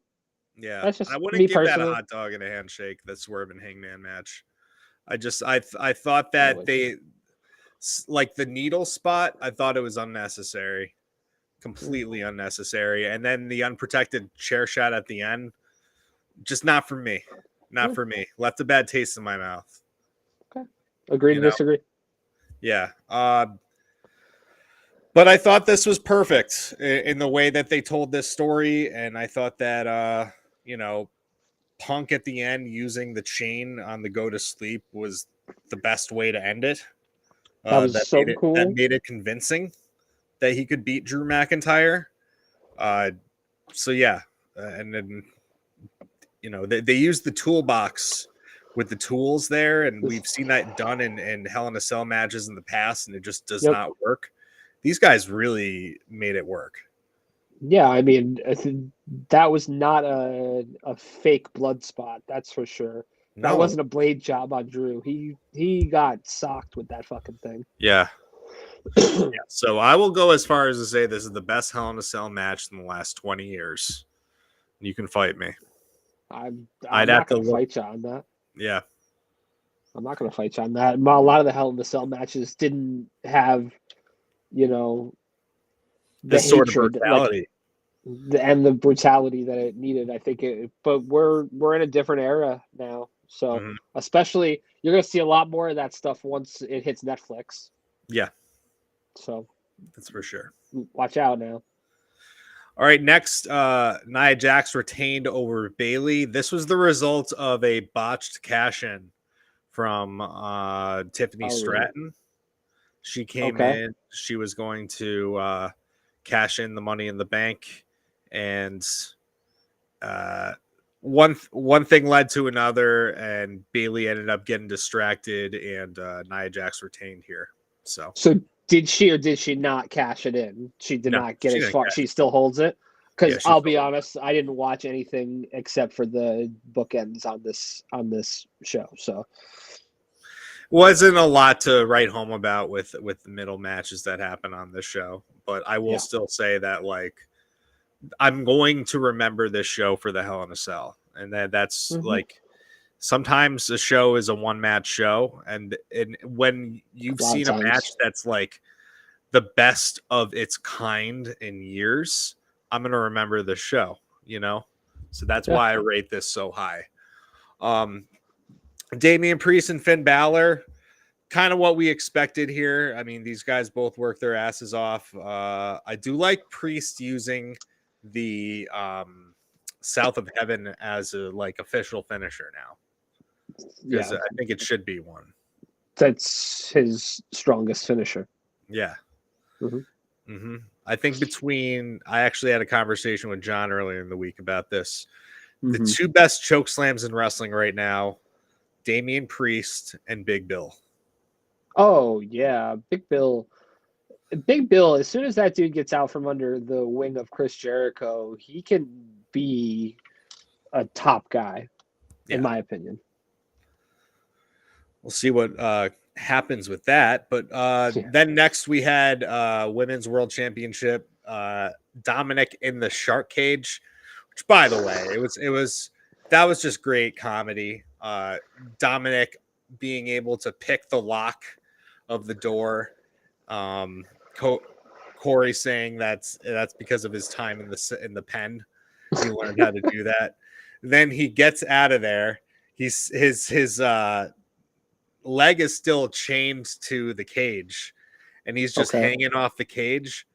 [SPEAKER 1] yeah.
[SPEAKER 2] That's
[SPEAKER 1] I
[SPEAKER 2] just
[SPEAKER 1] wouldn't
[SPEAKER 2] me
[SPEAKER 1] give that a
[SPEAKER 2] personally.
[SPEAKER 1] hot dog and a handshake. That Swerve and Hangman match. I thought
[SPEAKER 2] I
[SPEAKER 1] that
[SPEAKER 2] would.
[SPEAKER 1] like the needle spot. I thought it was unnecessary,
[SPEAKER 2] Mm,
[SPEAKER 1] completely unnecessary. And then the unprotected chair shot at the end, just not for me. Not
[SPEAKER 2] mm,
[SPEAKER 1] for me. Left a bad taste in my mouth.
[SPEAKER 2] okay. Agree
[SPEAKER 1] You
[SPEAKER 2] to
[SPEAKER 1] know.
[SPEAKER 2] disagree.
[SPEAKER 1] Yeah. But I thought this was perfect in the way that they told this story, and I thought that you know, Punk at the end using the chain on the go to sleep was the best way to end it.
[SPEAKER 2] That was so
[SPEAKER 1] That
[SPEAKER 2] cool.
[SPEAKER 1] made it convincing that he could beat Drew McIntyre. Uh, so yeah, and then they used the toolbox with the tools there, and
[SPEAKER 2] This,
[SPEAKER 1] we've seen that done in Hell in a Cell matches in the past, and it just does
[SPEAKER 2] yep.
[SPEAKER 1] not work. These guys really made it work.
[SPEAKER 2] Yeah, I mean, that was not a fake blood spot. That's for sure. That
[SPEAKER 1] No,
[SPEAKER 2] wasn't a blade job on Drew. He got socked with that fucking thing.
[SPEAKER 1] yeah. So I will go as far as to say this is the best Hell in a Cell match in the last 20 years. You can fight me.
[SPEAKER 2] I'm
[SPEAKER 1] I'd have
[SPEAKER 2] not
[SPEAKER 1] to
[SPEAKER 2] gonna
[SPEAKER 1] look.
[SPEAKER 2] fight you on that.
[SPEAKER 1] Yeah,
[SPEAKER 2] I'm not gonna fight you on that. A lot of the Hell in the Cell matches didn't have, you know, the
[SPEAKER 1] this sort of
[SPEAKER 2] hatred like
[SPEAKER 1] brutality.
[SPEAKER 2] and the brutality that it needed. I think it, but we're in a different era now. So
[SPEAKER 1] Mhm.
[SPEAKER 2] especially you're gonna see a lot more of that stuff once it hits Netflix.
[SPEAKER 1] Yeah,
[SPEAKER 2] So
[SPEAKER 1] that's for sure.
[SPEAKER 2] watch out now.
[SPEAKER 1] All right, next, Nia Jax retained over Bailey. This was the result of a botched cash in from Tiffany
[SPEAKER 2] Oh really?
[SPEAKER 1] Stratton. She came
[SPEAKER 2] Okay.
[SPEAKER 1] in, she was going to cash in the money in the bank, and uh, one thing led to another, and Bailey ended up getting distracted, and Nia Jax retained here. So
[SPEAKER 2] So did she or did she not cash it in? She did
[SPEAKER 1] no,
[SPEAKER 2] not get
[SPEAKER 1] she
[SPEAKER 2] as
[SPEAKER 1] didn't
[SPEAKER 2] far.
[SPEAKER 1] cash.
[SPEAKER 2] She still holds it. Because
[SPEAKER 1] Yeah, she
[SPEAKER 2] I'll
[SPEAKER 1] still
[SPEAKER 2] be
[SPEAKER 1] holds it.
[SPEAKER 2] honest, I didn't watch anything except for the bookends on this show. So
[SPEAKER 1] Wasn't a lot to write home about with the middle matches that happen on this show, but I will
[SPEAKER 2] yeah.
[SPEAKER 1] still say that like I'm going to remember this show for the Hell in a Cell, and that's
[SPEAKER 2] Hmm.
[SPEAKER 1] like sometimes a show is a one match show, and when you've
[SPEAKER 2] A lot of
[SPEAKER 1] seen a match
[SPEAKER 2] times.
[SPEAKER 1] that's like the best of its kind in years, I'm gonna remember the show, you know. So that's
[SPEAKER 2] Yeah.
[SPEAKER 1] why I rate this so high. Um, Damian Priest and Finn Balor, kind of what we expected here. I mean, these guys both work their asses off. I do like Priest using the South of Heaven as a like official finisher now because
[SPEAKER 2] Yeah.
[SPEAKER 1] I think it should be one.
[SPEAKER 2] That's his strongest finisher.
[SPEAKER 1] Yeah.
[SPEAKER 2] Hmm.
[SPEAKER 1] I think I actually had a conversation with John earlier in the week about this. The
[SPEAKER 2] Hmm.
[SPEAKER 1] two best choke slams in wrestling right now, Damian Priest and Big Bill.
[SPEAKER 2] Oh yeah, Big Bill. Big Bill. As soon as that dude gets out from under the wing of Chris Jericho, he can be a top guy, in
[SPEAKER 1] Yeah.
[SPEAKER 2] my opinion.
[SPEAKER 1] We'll see what happens with that. But
[SPEAKER 2] Yeah.
[SPEAKER 1] then next we had Women's World Championship, Dominic in the Shark Cage, which by the way, that was just great comedy. Dominic being able to pick the lock of the door. Um, Corey saying that's because of his time in the pen. He learned how to do that. Then he gets out of there. His leg is still chained to the cage and he's just
[SPEAKER 2] Okay.
[SPEAKER 1] hanging off the cage.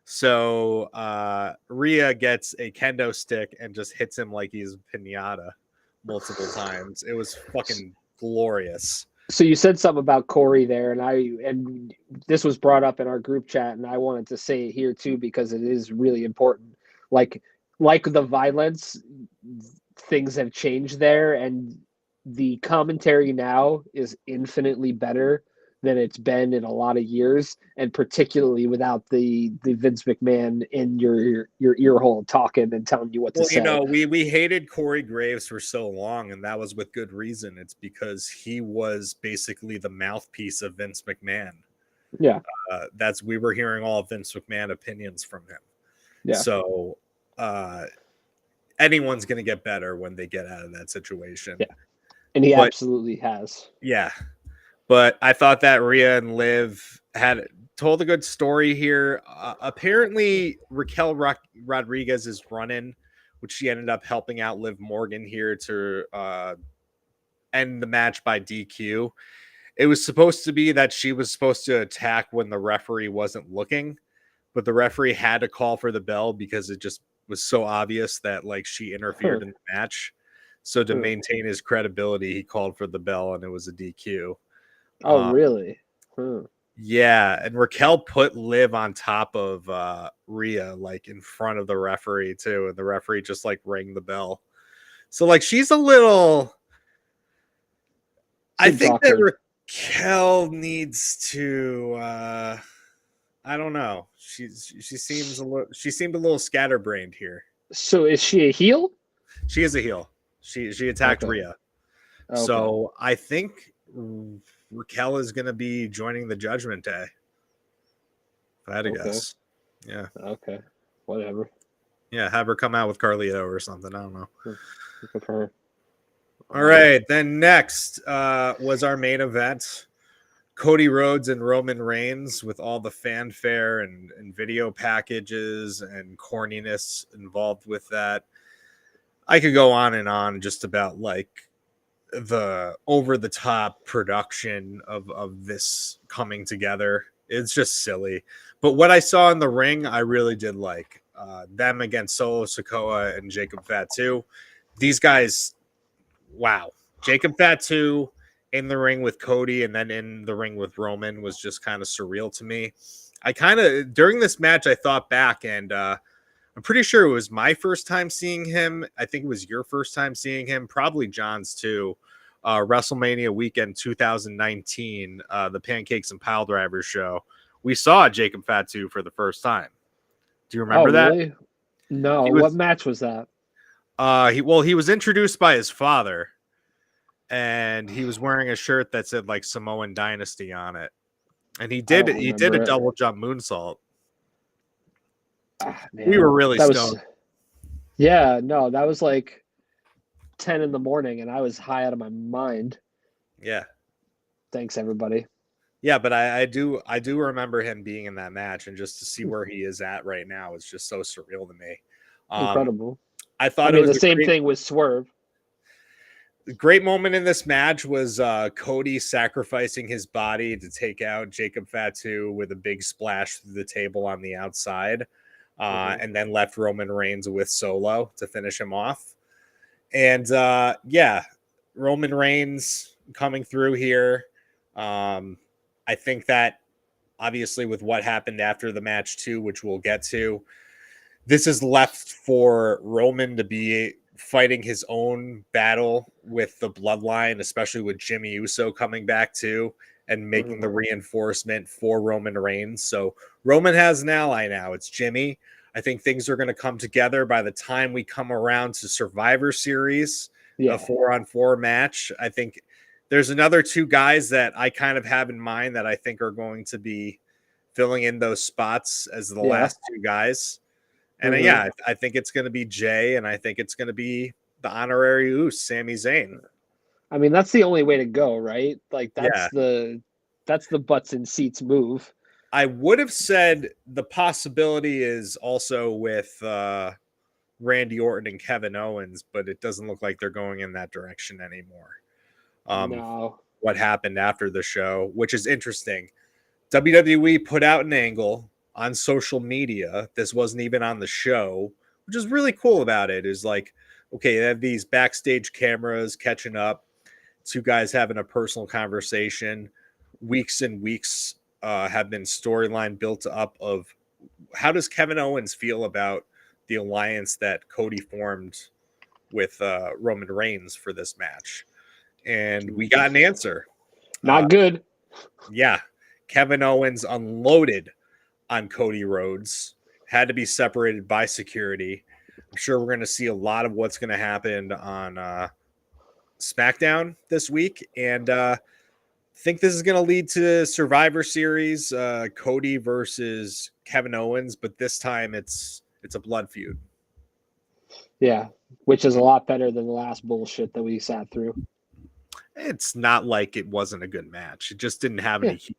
[SPEAKER 1] So Rhea gets a kendo stick and just hits him like he's pinata multiple times. It was fucking glorious.
[SPEAKER 2] So you said something about Corey there, and this was brought up in our group chat, and I wanted to say it here too because it is really important. Like like the violence, things have changed there, and the commentary now is infinitely better than it's been in a lot of years, and particularly without the Vince McMahon in your ear hole talking and telling you what to
[SPEAKER 1] Well, you
[SPEAKER 2] say.
[SPEAKER 1] know, we hated Corey Graves for so long, and that was with good reason. It's because he was basically the mouthpiece of Vince McMahon.
[SPEAKER 2] Yeah,
[SPEAKER 1] That's we were hearing all of Vince McMahon opinions from him.
[SPEAKER 2] yeah,
[SPEAKER 1] So anyone's going to get better when they get out of that situation.
[SPEAKER 2] yeah, and he
[SPEAKER 1] But
[SPEAKER 2] absolutely has.
[SPEAKER 1] yeah, but I thought that Rhea and Liv had told a good story here. Apparently, Raquel Rodriguez is running, which she ended up helping out Liv Morgan here to end the match by DQ. It was supposed to be that she was supposed to attack when the referee wasn't looking, but the referee had to call for the bell because it just was so obvious that like she interfered in the match. So to maintain his credibility, he called for the bell and it was a DQ.
[SPEAKER 2] Oh, really?
[SPEAKER 1] Yeah, and Raquel put Liv on top of Rhea, like in front of the referee too, and the referee just like rang the bell. So like she's a little. I think that Raquel needs to. I don't know. She seems she seemed a little scatterbrained here.
[SPEAKER 2] So is she a heel?
[SPEAKER 1] She is a heel. She attacked Rhea. Okay. So I think Raquel is going to be joining the Judgment Day. If I had to guess. Yeah.
[SPEAKER 2] Okay. Whatever.
[SPEAKER 1] Yeah, have her come out with Carlito or something. I don't know.
[SPEAKER 2] Look at her.
[SPEAKER 1] All right. Then next was our main event. Cody Rhodes and Roman Reigns with all the fanfare and video packages and corniness involved with that. I could go on and on just about like the over the top production of this coming together. It's just silly. But what I saw in the ring, I really did like them against Solo Sikoa and Jacob Fatu. These guys, wow. Jacob Fatu in the ring with Cody and then in the ring with Roman was just kind of surreal to me. I kind of, during this match, I thought back and I'm pretty sure it was my first time seeing him. I think it was your first time seeing him, probably John's too. WrestleMania weekend 2019, the Pancakes and Pile Drivers show. We saw Jacob Fatu for the first time. Do you remember that?
[SPEAKER 2] Really? No. What match was that?
[SPEAKER 1] He was introduced by his father, and he was wearing a shirt that said like Samoan Dynasty on it, and he did a double jump moonsault. We were really stoned.
[SPEAKER 2] Yeah, no, that was like 10 in the morning, and I was high out of my mind.
[SPEAKER 1] Yeah.
[SPEAKER 2] Thanks, everybody.
[SPEAKER 1] Yeah, but I do remember him being in that match, and just to see where he is at right now is just so surreal to me.
[SPEAKER 2] Incredible.
[SPEAKER 1] I thought it was
[SPEAKER 2] the same thing with Swerve.
[SPEAKER 1] The great moment in this match was Cody sacrificing his body to take out Jacob Fatu with a big splash through the table on the outside, and then left Roman Reigns with Solo to finish him off. And Roman Reigns coming through here. I think that obviously with what happened after the match too, which we'll get to, this is left for Roman to be fighting his own battle with the bloodline, especially with Jimmy Uso coming back too and making the reinforcement for Roman Reigns. So Roman has an ally now. It's Jimmy. I think things are going to come together by the time we come around to Survivor Series, a 4-on-4 match. I think there's another two guys that I kind of have in mind that I think are going to be filling in those spots as the last two guys. And I think it's going to be Jay, and I think it's going to be the honorary Uso, Sami Zayn.
[SPEAKER 2] I mean, that's the only way to go, right? Like that's the butts and seats move.
[SPEAKER 1] I would have said the possibility is also with Randy Orton and Kevin Owens, but it doesn't look like they're going in that direction anymore.
[SPEAKER 2] No.
[SPEAKER 1] What happened after the show, which is interesting. WWE put out an angle on social media. This wasn't even on the show, which is really cool about it. Is like, okay, they have these backstage cameras catching up, two guys having a personal conversation. Weeks and weeks have been storyline built up of how does Kevin Owens feel about the alliance that Cody formed with Roman Reigns for this match? And we got an answer.
[SPEAKER 2] Not good.
[SPEAKER 1] Yeah, Kevin Owens unloaded on Cody Rhodes, had to be separated by security. I'm sure we're going to see a lot of what's going to happen on SmackDown this week, and think this is going to lead to Survivor Series, Cody versus Kevin Owens, but this time it's a blood feud.
[SPEAKER 2] Yeah, which is a lot better than the last bullshit that we sat through.
[SPEAKER 1] It's not like it wasn't a good match. It just didn't have any heat.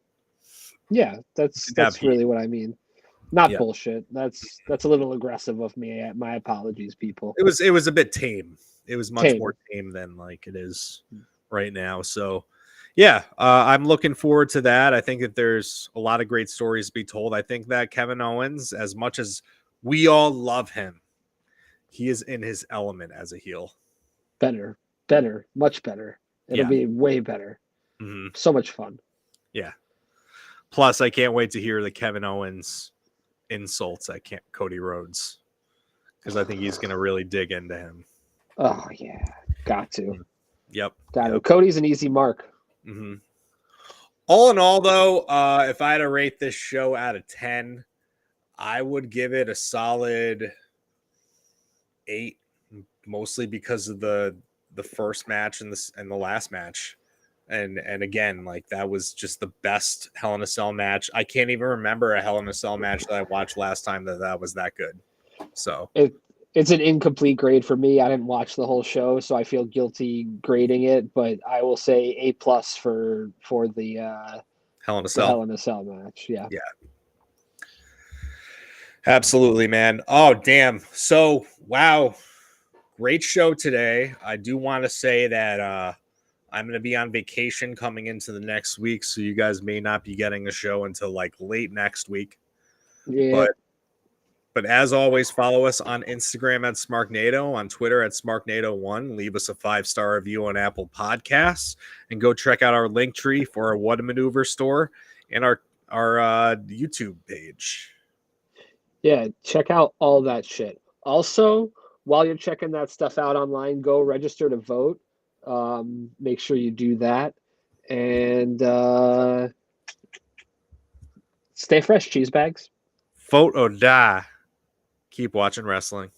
[SPEAKER 2] Yeah, that's really what I mean. Not bullshit. That's a little aggressive of me. My apologies, people.
[SPEAKER 1] It was a bit tame. It was much more tame than like it is right now. So yeah, I'm looking forward to that. I think that there's a lot of great stories to be told. I think that Kevin Owens, as much as we all love him, he is in his element as a heel.
[SPEAKER 2] Better, much better. It'll be way better.
[SPEAKER 1] Mm-hmm.
[SPEAKER 2] So much fun.
[SPEAKER 1] Yeah. Plus, I can't wait to hear the Kevin Owens insults at Cody Rhodes, because I think he's going to really dig into him.
[SPEAKER 2] Oh yeah, got to.
[SPEAKER 1] Yep.
[SPEAKER 2] Got to. Cody's an easy mark.
[SPEAKER 1] Mm-hmm. All in all, though, if I had to rate this show out of 10, I would give it a solid 8, mostly because of the first match and the last match. And again, like, that was just the best Hell in a Cell match. I can't even remember a Hell in a Cell match that I watched last time that was that good. So
[SPEAKER 2] it's an incomplete grade for me. I didn't watch the whole show, so I feel guilty grading it. But I will say A+ for the
[SPEAKER 1] Hell in a Cell.
[SPEAKER 2] Hell in a Cell match. Yeah.
[SPEAKER 1] Yeah. Absolutely, man. Oh, damn. So, wow. Great show today. I do want to say that I'm going to be on vacation coming into the next week, so you guys may not be getting a show until like late next week.
[SPEAKER 2] Yeah.
[SPEAKER 1] But as always, follow us on Instagram at Smarknado, on Twitter at Smarknado1. Leave us a 5-star review on Apple Podcasts, and go check out our link tree for our What a Maneuver store and our YouTube page.
[SPEAKER 2] Yeah, check out all that shit. Also, while you're checking that stuff out online, go register to vote. Make sure you do that. And stay fresh, cheese bags.
[SPEAKER 1] Vote or die. Keep watching wrestling.